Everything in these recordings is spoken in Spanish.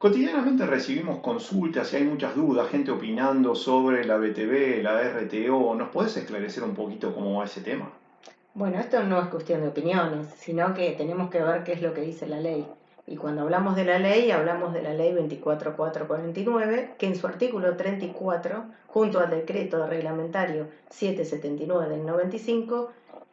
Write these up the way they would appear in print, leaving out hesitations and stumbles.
Cotidianamente recibimos consultas y hay muchas dudas, gente opinando sobre la BTV, la RTO. ¿Nos podés esclarecer un poquito cómo va ese tema? Bueno, esto no es cuestión de opiniones, sino que tenemos que ver qué es lo que dice la ley. Y cuando hablamos de la ley, hablamos de la ley 24449, que en su artículo 34, junto al decreto reglamentario 779 del 95,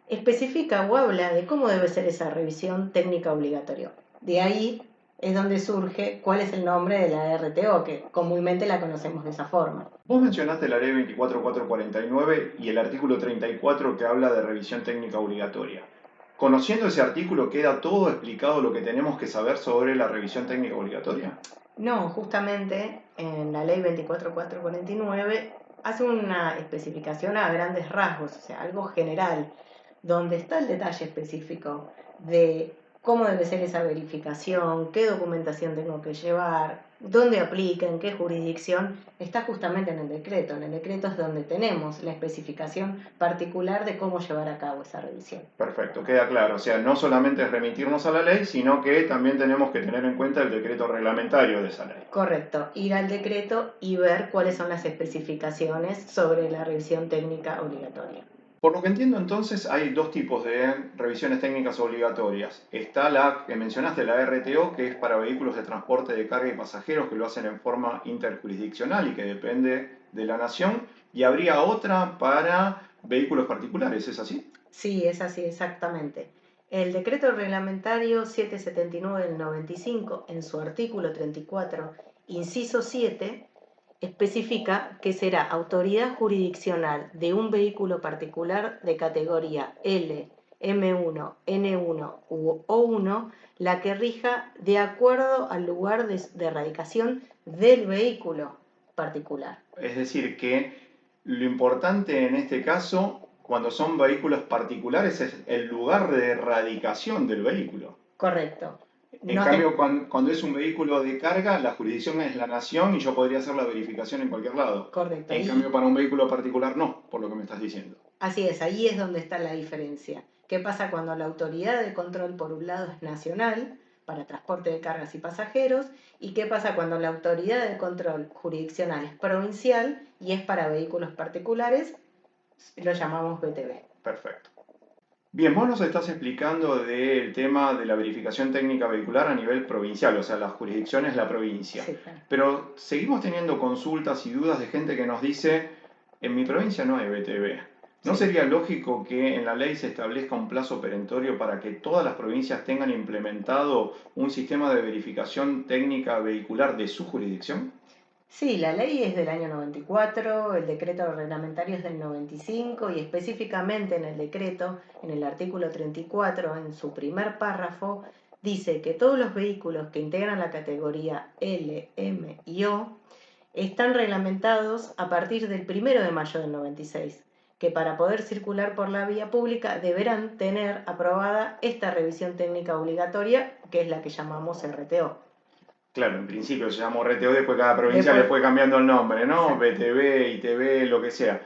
especifica o habla de cómo debe ser esa revisión técnica obligatoria. De ahí es donde surge cuál es el nombre de la RTO, que comúnmente la conocemos de esa forma. Vos mencionaste la ley 24449 y el artículo 34 que habla de revisión técnica obligatoria. Conociendo ese artículo, ¿queda todo explicado lo que tenemos que saber sobre la revisión técnica obligatoria? No, justamente en la ley 24449 hace una especificación a grandes rasgos, o sea, algo general, donde está el detalle específico de cómo debe ser esa verificación, qué documentación tengo que llevar, dónde aplica, en qué jurisdicción, está justamente en el decreto. En el decreto es donde tenemos la especificación particular de cómo llevar a cabo esa revisión. Perfecto, queda claro. O sea, no solamente es remitirnos a la ley, sino que también tenemos que tener en cuenta el decreto reglamentario de esa ley. Correcto, ir al decreto y ver cuáles son las especificaciones sobre la revisión técnica obligatoria. Por lo que entiendo entonces hay dos tipos de revisiones técnicas obligatorias. Está la que mencionaste, la RTO, que es para vehículos de transporte de carga y pasajeros que lo hacen en forma interjurisdiccional y que depende de la nación. Y habría otra para vehículos particulares, ¿es así? Sí, es así exactamente. El decreto reglamentario 779 del 95, en su artículo 34, inciso 7, especifica que será autoridad jurisdiccional de un vehículo particular de categoría L, M1, N1 u O1 la que rija de acuerdo al lugar de radicación del vehículo particular. Es decir, que lo importante en este caso, cuando son vehículos particulares, es el lugar de erradicación del vehículo. Correcto. En No cambio, te... cuando es un vehículo de carga, la jurisdicción es la nación y yo podría hacer la verificación en cualquier lado. Correcto. En cambio, Ahí, para un vehículo particular no, por lo que me estás diciendo. así es, ahí es donde está la diferencia. ¿Qué pasa cuando la autoridad de control por un lado es nacional para transporte de cargas y pasajeros? ¿Y qué pasa cuando la autoridad de control jurisdiccional es provincial y es para vehículos particulares? Lo llamamos BTV. Perfecto. Bien, vos nos estás explicando del tema de la verificación técnica vehicular a nivel provincial, o sea, la jurisdicción es la provincia. Sí, claro. Pero seguimos teniendo consultas y dudas de gente que nos dice, en mi provincia no hay BTV. ¿No Sí. sería lógico que en la ley se establezca un plazo perentorio para que todas las provincias tengan implementado un sistema de verificación técnica vehicular de su jurisdicción? Sí, la ley es del año 94, el decreto reglamentario es del 95 y específicamente en el decreto, en el artículo 34, en su primer párrafo, dice que todos los vehículos que integran la categoría L, M y O están reglamentados a partir del 1 de mayo del 96, que para poder circular por la vía pública deberán tener aprobada esta revisión técnica obligatoria, que es la que llamamos RTO. Claro, en principio se llamó RTO, después cada provincia le Después, fue cambiando el nombre, ¿no? exacto. BTV, ITV, lo que sea.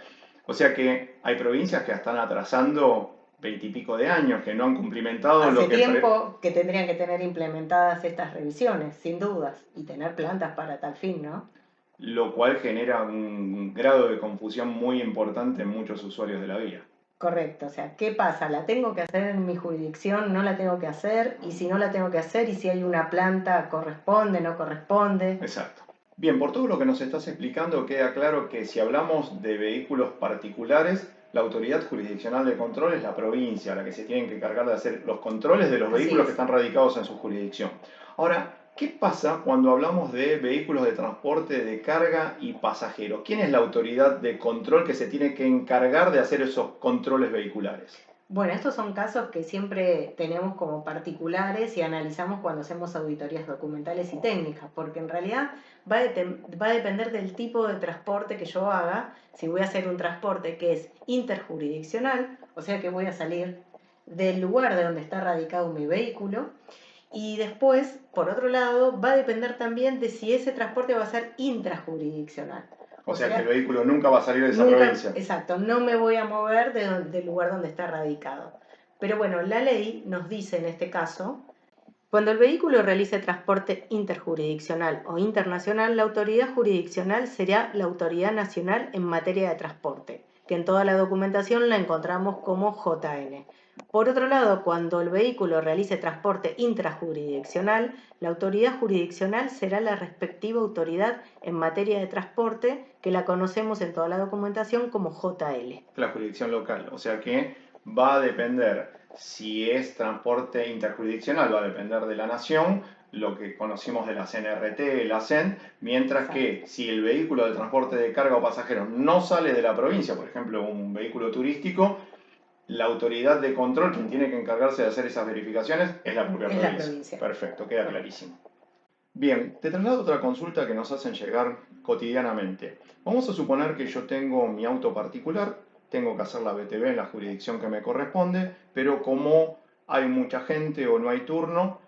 O sea que hay provincias que están atrasando veintipico de años, que no han cumplimentado Hace lo que... tiempo que tendrían que tener implementadas estas revisiones, sin dudas, y tener plantas para tal fin, ¿no? lo cual genera un grado de confusión muy importante en muchos usuarios de la vía. Correcto, o sea, ¿qué pasa? ¿La tengo que hacer en mi jurisdicción? ¿No la tengo que hacer? Y si no la tengo que hacer, y si hay una planta, ¿corresponde? ¿No corresponde? Exacto. Bien, por todo lo que nos estás explicando, queda claro que si hablamos de vehículos particulares, la autoridad jurisdiccional de control es la provincia, la que se tienen que encargar de hacer los controles de los Así vehículos que es. están radicados en su jurisdicción. Ahora, ¿qué pasa cuando hablamos de vehículos de transporte de carga y pasajeros? ¿Quién es la autoridad de control que se tiene que encargar de hacer esos controles vehiculares? Bueno, estos son casos que siempre tenemos como particulares y analizamos cuando hacemos auditorías documentales y técnicas, porque en realidad va a depender del tipo de transporte que yo haga. Si voy a hacer un transporte que es interjurisdiccional, o sea que voy a salir del lugar de donde está radicado mi vehículo, y después, por otro lado, va a depender también de si ese transporte va a ser intrajurisdiccional. O O sea que el sea, vehículo nunca va a salir de esa nunca, provincia. exacto, no me voy a mover del lugar donde está radicado. Pero bueno, la ley nos dice en este caso Cuando el vehículo realice transporte interjurisdiccional o internacional, la autoridad jurisdiccional será la autoridad nacional en materia de transporte, que en toda la documentación la encontramos como JN. Por otro lado, cuando el vehículo realice transporte intrajurisdiccional, la autoridad jurisdiccional será la respectiva autoridad en materia de transporte, que la conocemos en toda la documentación como JL. La jurisdicción local, o sea que va a depender, si es transporte interjurisdiccional, va a depender de la nación, lo que conocimos de la CNRT, la CEN, mientras que si el vehículo de transporte de carga o pasajeros no sale de la provincia, por ejemplo un vehículo turístico, la autoridad de control, quien tiene que encargarse de hacer esas verificaciones, es la propia provincia. La provincia. Perfecto, queda clarísimo. Bien, te traslado otra consulta que nos hacen llegar cotidianamente. Vamos a suponer que yo tengo mi auto particular, tengo que hacer la BTV en la jurisdicción que me corresponde, pero como hay mucha gente o no hay turno,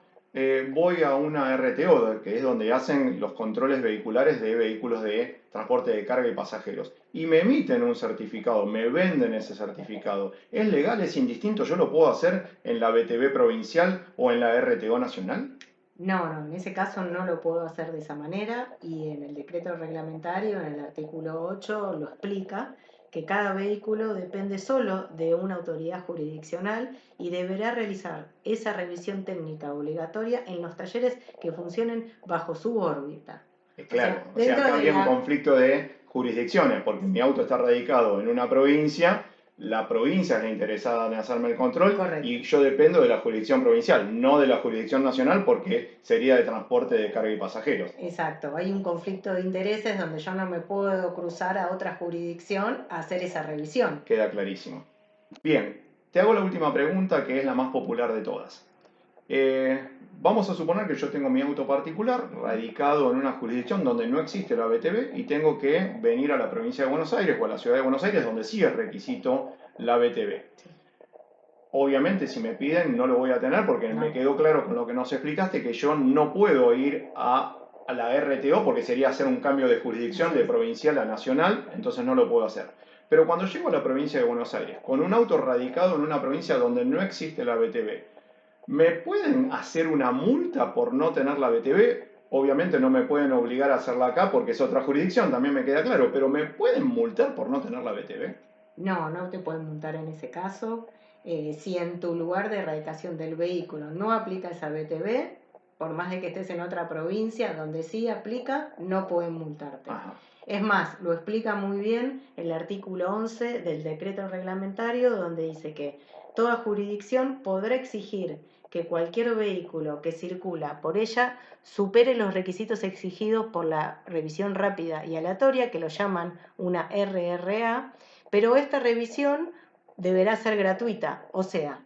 voy a una RTO, que es donde hacen los controles vehiculares de vehículos de transporte de carga y pasajeros, y me emiten un certificado, me venden ese certificado. ¿Es legal? ¿Es indistinto? ¿Yo lo puedo hacer en la BTV provincial o en la RTO nacional? No, en ese caso no lo puedo hacer de esa manera y en el decreto reglamentario, en el artículo 8, lo explica que cada vehículo depende solo de una autoridad jurisdiccional y deberá realizar esa revisión técnica obligatoria en los talleres que funcionen bajo su órbita. Claro, o sea, acá había un conflicto de jurisdicciones, porque mi auto está radicado en una provincia, la provincia es la interesada en hacerme el control. Correcto. Y yo dependo de la jurisdicción provincial, no de la jurisdicción nacional, porque sería de transporte de carga y pasajeros. Exacto, hay un conflicto de intereses donde yo no me puedo cruzar a otra jurisdicción a hacer esa revisión. Queda clarísimo. Bien, te hago la última pregunta, que es la más popular de todas. Vamos a suponer que yo tengo mi auto particular radicado en una jurisdicción donde no existe la BTV y tengo que venir a la provincia de Buenos Aires o a la ciudad de Buenos Aires, donde sí es requisito la BTV. Sí. Obviamente, si me piden, no lo voy a tener porque me quedó claro con lo que nos explicaste que yo no puedo ir a la RTO porque sería hacer un cambio de jurisdicción de provincial a nacional, entonces no lo puedo hacer. Pero cuando llego a la provincia de Buenos Aires, con un auto radicado en una provincia donde no existe la BTV, ¿me pueden hacer una multa por no tener la BTV? Obviamente no me pueden obligar a hacerla acá porque es otra jurisdicción, también me queda claro, pero ¿me pueden multar por no tener la BTV? No te pueden multar en ese caso. Si en tu lugar de radicación del vehículo no aplica esa BTV, por más de que estés en otra provincia donde sí aplica, no pueden multarte. Ajá. Es más, lo explica muy bien el artículo 11 del decreto reglamentario, donde dice que toda jurisdicción podrá exigir que cualquier vehículo que circula por ella supere los requisitos exigidos por la revisión rápida y aleatoria, que lo llaman una RRA, pero esta revisión deberá ser gratuita, o sea,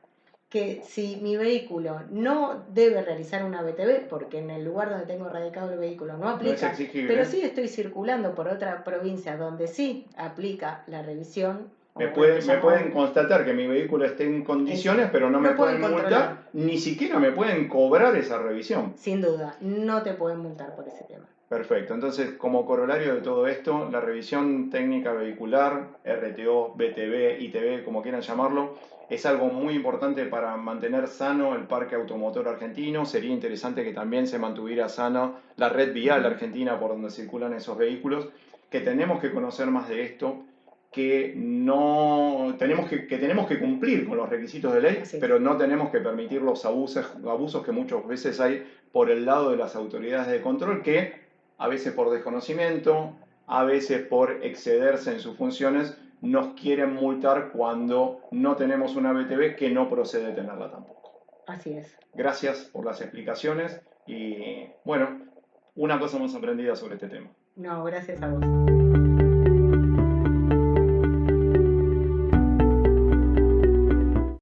que si mi vehículo no debe realizar una BTV, porque en el lugar donde tengo radicado el vehículo no aplica, pero sí estoy circulando por otra provincia donde sí aplica la revisión. Me pueden constatar que mi vehículo esté en condiciones, pero no me pueden multar, ni siquiera me pueden cobrar esa revisión. Sin duda, no te pueden multar por ese tema. Perfecto, entonces como corolario de todo esto, la revisión técnica vehicular, RTO, BTV, ITV, como quieran llamarlo, es algo muy importante para mantener sano el parque automotor argentino. Sería interesante que también se mantuviera sana la red vial argentina por donde circulan esos vehículos, que tenemos que conocer más de esto, que tenemos que cumplir con los requisitos de ley, pero no tenemos que permitir los abusos que muchas veces hay por el lado de las autoridades de control, que a veces por desconocimiento, a veces por excederse en sus funciones, nos quieren multar cuando no tenemos una BTV, que no procede tenerla tampoco. Así es. Gracias por las explicaciones y bueno, una cosa más aprendida sobre este tema. No, gracias a vos.